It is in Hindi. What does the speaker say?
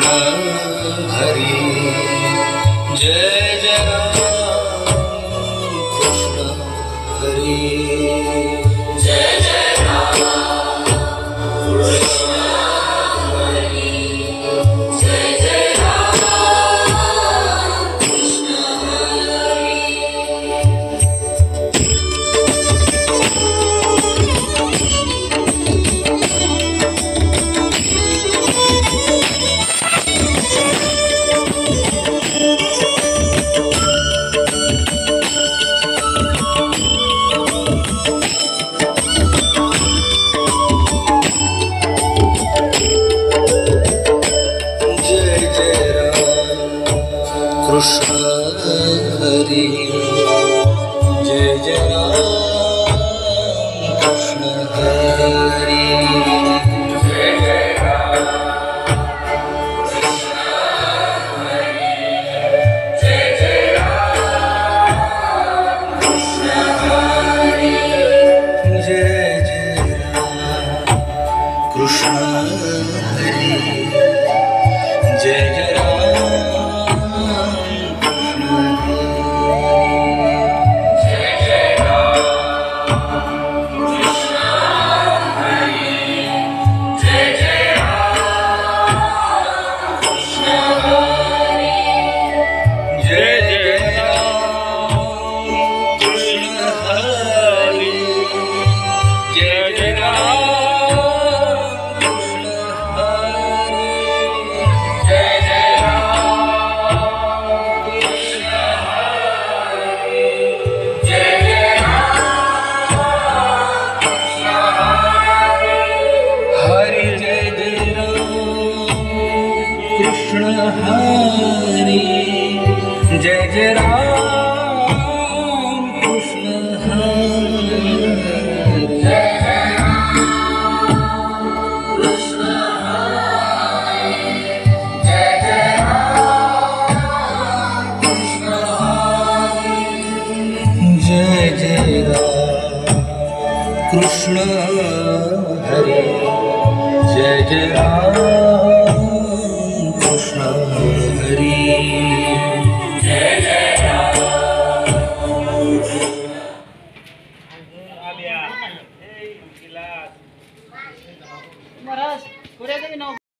हरि जय जय राम कृष्ण हरि जय जय राम कृष्ण हरि जय जय राम कृष्ण हरि कृष्ण हरि जय जय राम कृष्ण हरि जय जय राम कृष्ण हरि जय जय राम कृष्ण हरि जय जय राम कृष्ण हरि जय जय कृष्ण हरि जय जय राम कृष्ण हरि जय जय राम कृष्ण हरि जय जय राम कृष्ण हरि जय जय राम कृष्ण हरि जय जय राम